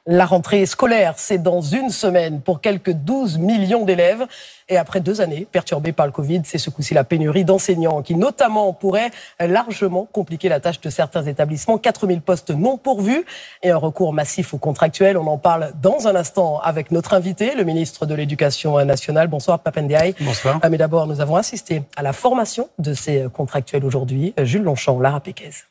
La rentrée scolaire, c'est dans une semaine pour quelques 12 millions d'élèves. Et après 2 années perturbées par le Covid, c'est ce coup-ci la pénurie d'enseignants qui notamment pourrait largement compliquer la tâche de certains établissements. 4000 postes non pourvus et un recours massif aux contractuels. On en parle dans un instant avec notre invité, le ministre de l'Éducation nationale. Bonsoir Pape Ndiaye. Bonsoir. Mais d'abord, nous avons assisté à la formation de ces contractuels aujourd'hui. Jules Longchamp, Lara Péquez.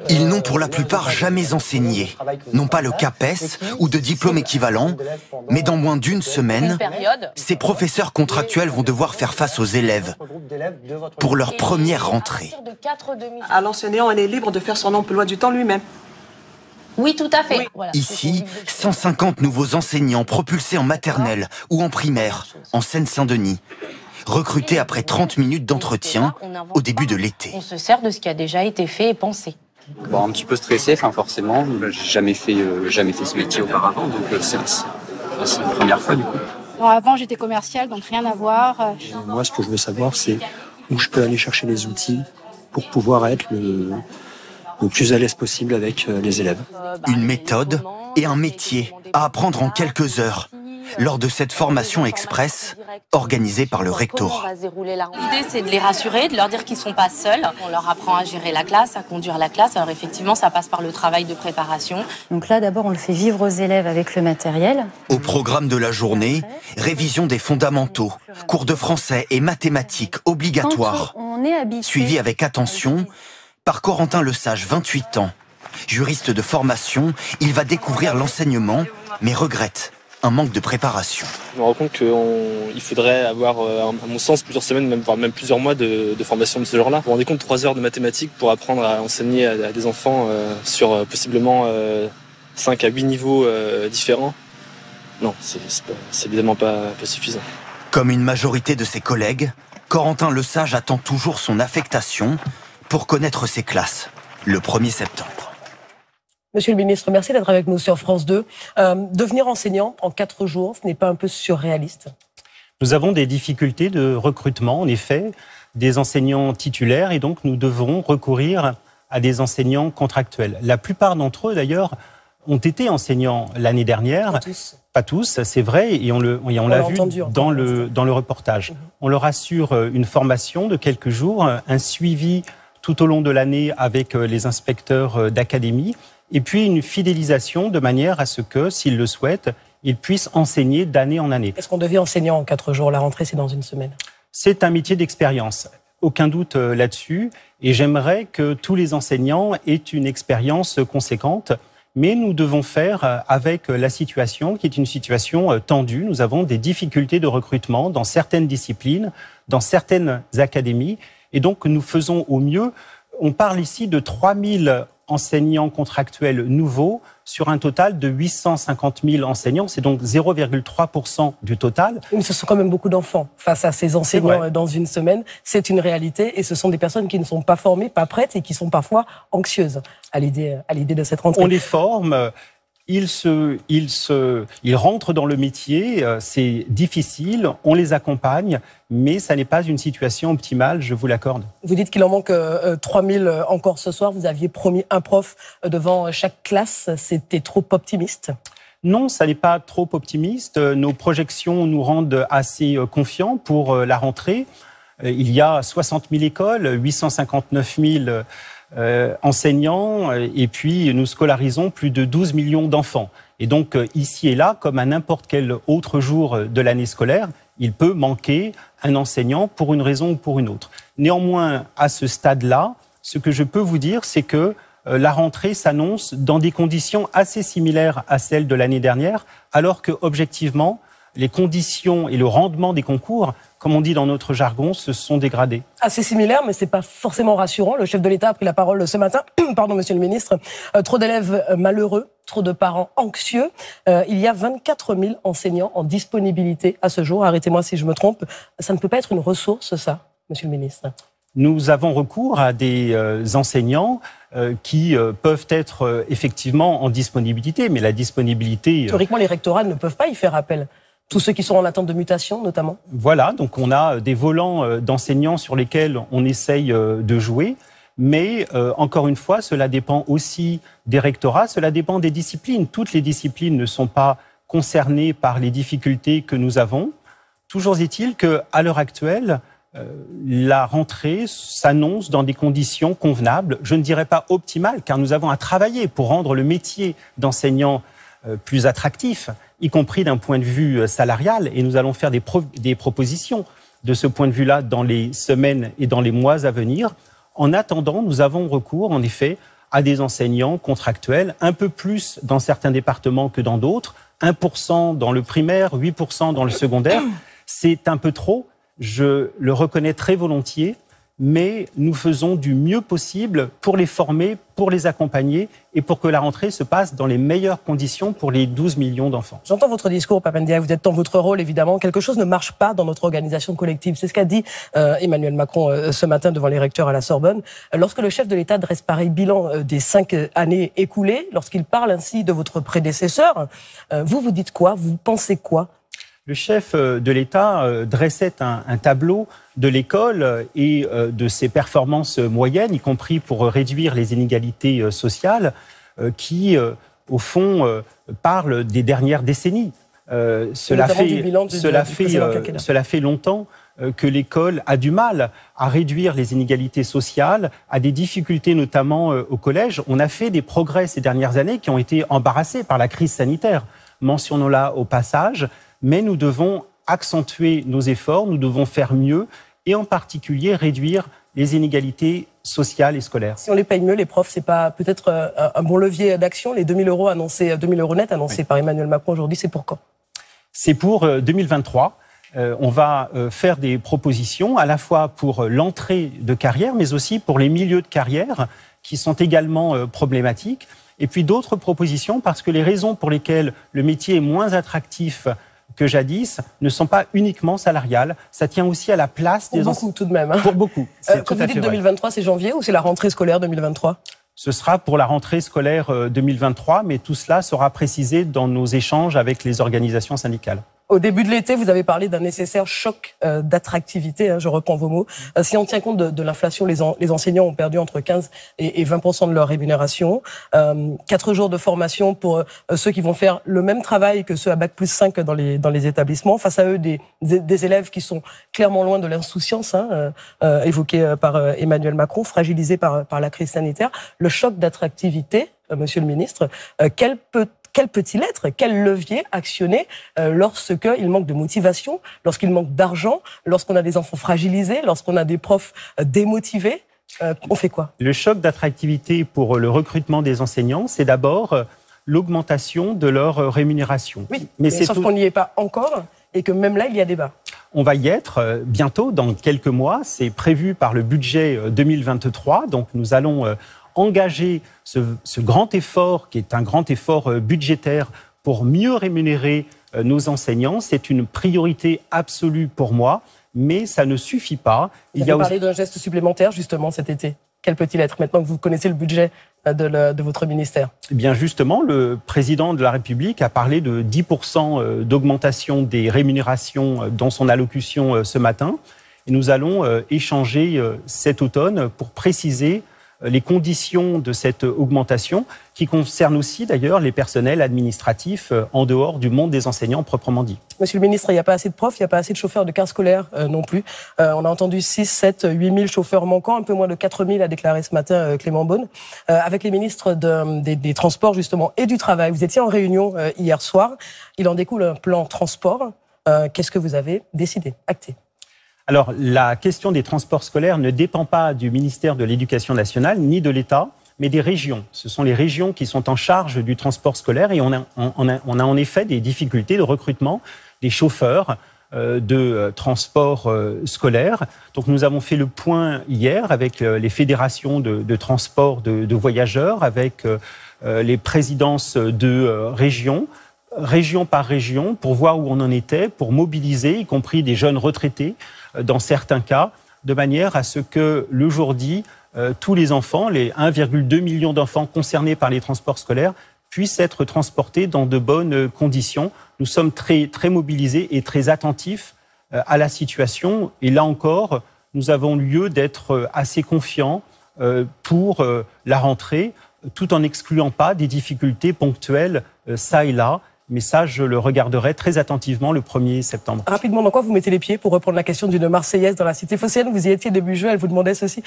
Ils n'ont pour la plupart jamais enseigné, non pas le CAPES ou de diplôme équivalent, mais dans moins d'une semaine, ces professeurs contractuels vont devoir faire face aux élèves pour leur première rentrée. À l'enseignant, il est libre de faire son emploi du temps lui-même. Oui, tout à fait. Oui. Voilà. Ici, 150 nouveaux enseignants propulsés en maternelle ou en primaire, en Seine-Saint-Denis, recrutés après 30 minutes d'entretien au début de l'été. On se sert de ce qui a déjà été fait et pensé. Bon, un petit peu stressé, forcément. J'ai jamais fait ce métier auparavant, donc c'est une première fois du coup. Bon, avant, j'étais commerciale, donc rien à voir. Moi, ce que je veux savoir, c'est où je peux aller chercher les outils pour pouvoir être le plus à l'aise possible avec les élèves. Une méthode et un métier à apprendre en quelques heures lors de cette formation express organisée par le rectorat. L'idée, c'est de les rassurer, de leur dire qu'ils ne sont pas seuls. On leur apprend à gérer la classe, à conduire la classe. Alors effectivement, ça passe par le travail de préparation. Donc là, d'abord, on le fait vivre aux élèves avec le matériel. Au programme de la journée, révision des fondamentaux, cours de français et mathématiques obligatoires, suivi avec attention par Corentin Lesage, 28 ans. Juriste de formation, il va découvrir l'enseignement, mais regrette un manque de préparation. Je me rends compte qu'il faudrait avoir, à mon sens, plusieurs semaines, voire même plusieurs mois de formation de ce genre-là. Vous vous rendez compte, 3 heures de mathématiques pour apprendre à enseigner à des enfants sur possiblement 5 à 8 niveaux différents. Non, c'est évidemment pas suffisant. Comme une majorité de ses collègues, Corentin Lesage attend toujours son affectation pour connaître ses classes, le 1er septembre. Monsieur le ministre, merci d'être avec nous sur France 2. Devenir enseignant en 4 jours, ce n'est pas un peu surréaliste? Nous avons des difficultés de recrutement, en effet, des enseignants titulaires, et donc nous devrons recourir à des enseignants contractuels. La plupart d'entre eux, d'ailleurs, ont été enseignants l'année dernière. Pas tous, c'est vrai, et on l'a vu dans le reportage. On leur assure une formation de quelques jours, un suivi tout au long de l'année avec les inspecteurs d'académie, et puis une fidélisation de manière à ce que, s'ils le souhaitent, ils puissent enseigner d'année en année. Est-ce qu'on devient enseignant en 4 jours? La rentrée, c'est dans une semaine. C'est un métier d'expérience, aucun doute là-dessus, et j'aimerais que tous les enseignants aient une expérience conséquente, mais nous devons faire avec la situation, qui est une situation tendue. Nous avons des difficultés de recrutement dans certaines disciplines, dans certaines académies, et donc nous faisons au mieux. On parle ici de 3000 enseignants contractuels nouveaux sur un total de 850 000 enseignants. C'est donc 0,3% du total. Mais ce sont quand même beaucoup d'enfants face à ces enseignants dans une semaine. C'est une réalité et ce sont des personnes qui ne sont pas formées, pas prêtes et qui sont parfois anxieuses à l'idée de cette rentrée. On les forme. Ils rentrent dans le métier, c'est difficile, on les accompagne, mais ça n'est pas une situation optimale, je vous l'accorde. Vous dites qu'il en manque 3000 encore ce soir. Vous aviez promis un prof devant chaque classe. C'était trop optimiste? Non, ça n'est pas trop optimiste. Nos projections nous rendent assez confiants pour la rentrée. Il y a 60 000 écoles, 859 000 enseignants, et puis nous scolarisons plus de 12 millions d'enfants. Et donc ici et là, comme à n'importe quel autre jour de l'année scolaire, il peut manquer un enseignant pour une raison ou pour une autre. Néanmoins, à ce stade-là, ce que je peux vous dire, c'est que la rentrée s'annonce dans des conditions assez similaires à celles de l'année dernière, alors que objectivement, les conditions et le rendement des concours, comme on dit dans notre jargon, se sont dégradés. Assez similaire, mais ce n'est pas forcément rassurant. Le chef de l'État a pris la parole ce matin. Pardon, monsieur le ministre. Trop d'élèves malheureux, trop de parents anxieux. Il y a 24 000 enseignants en disponibilité à ce jour. Arrêtez-moi si je me trompe. Ça ne peut pas être une ressource, ça, monsieur le ministre? Nous avons recours à des enseignants qui peuvent être effectivement en disponibilité, mais la disponibilité... Théoriquement, les rectorats ne peuvent pas y faire appel. Tous ceux qui sont en attente de mutation, notamment? Voilà, donc on a des volants d'enseignants sur lesquels on essaye de jouer. Mais encore une fois, cela dépend aussi des rectorats, cela dépend des disciplines. Toutes les disciplines ne sont pas concernées par les difficultés que nous avons. Toujours est-il qu'à l'heure actuelle, la rentrée s'annonce dans des conditions convenables, je ne dirais pas optimales, car nous avons à travailler pour rendre le métier d'enseignant plus attractif, y compris d'un point de vue salarial, et nous allons faire des propositions de ce point de vue-là dans les semaines et dans les mois à venir. En attendant, nous avons recours, en effet, à des enseignants contractuels, un peu plus dans certains départements que dans d'autres, 1% dans le primaire, 8% dans le secondaire. C'est un peu trop, je le reconnais très volontiers, mais nous faisons du mieux possible pour les former, pour les accompagner et pour que la rentrée se passe dans les meilleures conditions pour les 12 millions d'enfants. J'entends votre discours, Pape Ndiaye, vous êtes dans votre rôle, évidemment. Quelque chose ne marche pas dans notre organisation collective. C'est ce qu'a dit Emmanuel Macron ce matin devant les recteurs à la Sorbonne. Lorsque le chef de l'État dresse pareil bilan des 5 années écoulées, lorsqu'il parle ainsi de votre prédécesseur, vous dites quoi? Vous pensez quoi? Le chef de l'État dressait un tableau de l'école et de ses performances moyennes, y compris pour réduire les inégalités sociales, qui, au fond, parle des dernières décennies. Cela fait longtemps que l'école a du mal à réduire les inégalités sociales, a des difficultés notamment au collège. On a fait des progrès ces dernières années qui ont été embarrassés par la crise sanitaire. Mentionnons-la au passage. Mais nous devons accentuer nos efforts, nous devons faire mieux et en particulier réduire les inégalités sociales et scolaires. Si on les paye mieux, les profs, c'est pas peut-être un bon levier d'action? Les 2 000 euros annoncés, 2 000 euros net annoncés par Emmanuel Macron aujourd'hui, c'est pour quand? C'est pour 2023. On va faire des propositions à la fois pour l'entrée de carrière, mais aussi pour les milieux de carrière qui sont également problématiques. Et puis d'autres propositions parce que les raisons pour lesquelles le métier est moins attractif que jadis ne sont pas uniquement salariales. Ça tient aussi à la place des enseignants. Pour beaucoup tout de même. Hein. Pour beaucoup. Quand vous dites 2023, c'est janvier ou c'est la rentrée scolaire 2023 ? Ce sera pour la rentrée scolaire 2023, mais tout cela sera précisé dans nos échanges avec les organisations syndicales. Au début de l'été, vous avez parlé d'un nécessaire choc d'attractivité, hein, je reprends vos mots. Si on tient compte de l'inflation, les enseignants ont perdu entre 15 et 20% de leur rémunération. 4 jours de formation pour ceux qui vont faire le même travail que ceux à Bac+5 dans les établissements. Face à eux, des élèves qui sont clairement loin de l'insouciance, hein, évoquée par Emmanuel Macron, fragilisés par la crise sanitaire. Le choc d'attractivité, monsieur le ministre, quel peut-il être? Quel levier actionner lorsqu'il manque de motivation, lorsqu'il manque d'argent, lorsqu'on a des enfants fragilisés, lorsqu'on a des profs démotivés? On fait quoi? Le choc d'attractivité pour le recrutement des enseignants, c'est d'abord l'augmentation de leur rémunération. Oui, mais sauf qu'on n'y est pas encore et que même là, il y a débat. On va y être bientôt, dans quelques mois. C'est prévu par le budget 2023. Donc nous allons engager ce grand effort, qui est un grand effort budgétaire, pour mieux rémunérer nos enseignants. C'est une priorité absolue pour moi, mais ça ne suffit pas. Vous avez parlé d'un geste supplémentaire, justement, cet été. Quel peut-il être, maintenant que vous connaissez le budget de votre ministère? Eh bien, justement, le président de la République a parlé de 10% d'augmentation des rémunérations dans son allocution ce matin. Et nous allons échanger cet automne pour préciser les conditions de cette augmentation, qui concerne aussi d'ailleurs les personnels administratifs en dehors du monde des enseignants proprement dit. Monsieur le ministre, il n'y a pas assez de profs, il n'y a pas assez de chauffeurs de cars scolaires non plus. On a entendu 6, 7, 8 000 chauffeurs manquants, un peu moins de 4 000 a déclaré ce matin Clément Beaune. Avec les ministres des Transports justement et du Travail, vous étiez en réunion hier soir, il en découle un plan transport. Qu'est-ce que vous avez décidé, acté? Alors, la question des transports scolaires ne dépend pas du ministère de l'Éducation nationale ni de l'État, mais des régions. Ce sont les régions qui sont en charge du transport scolaire et on a en effet des difficultés de recrutement des chauffeurs de transport scolaire. Donc nous avons fait le point hier avec les fédérations de transport de voyageurs, avec les présidences de régions, région par région, pour voir où on en était, pour mobiliser, y compris des jeunes retraités, dans certains cas, de manière à ce que le jour dit, tous les enfants, les 1,2 million d'enfants concernés par les transports scolaires, puissent être transportés dans de bonnes conditions. Nous sommes très, très mobilisés et très attentifs à la situation. Et là encore, nous avons lieu d'être assez confiants pour la rentrée, tout en n'excluant pas des difficultés ponctuelles ça et là. Mais ça, je le regarderai très attentivement le 1er septembre. Rapidement, dans quoi vous mettez les pieds pour reprendre la question d'une Marseillaise dans la cité phocéenne? Vous y étiez début juin, elle vous demandait ceci.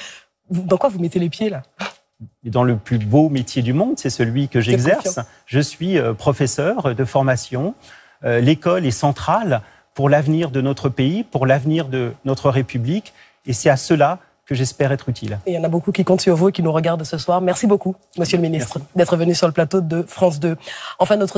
Dans quoi vous mettez les pieds, là? Dans le plus beau métier du monde, c'est celui que j'exerce. Je suis professeur de formation. L'école est centrale pour l'avenir de notre pays, pour l'avenir de notre République. Et c'est à cela que j'espère être utile. Et il y en a beaucoup qui comptent sur vous et qui nous regardent ce soir. Merci beaucoup, Monsieur le Ministre, d'être venu sur le plateau de France 2. Enfin, notre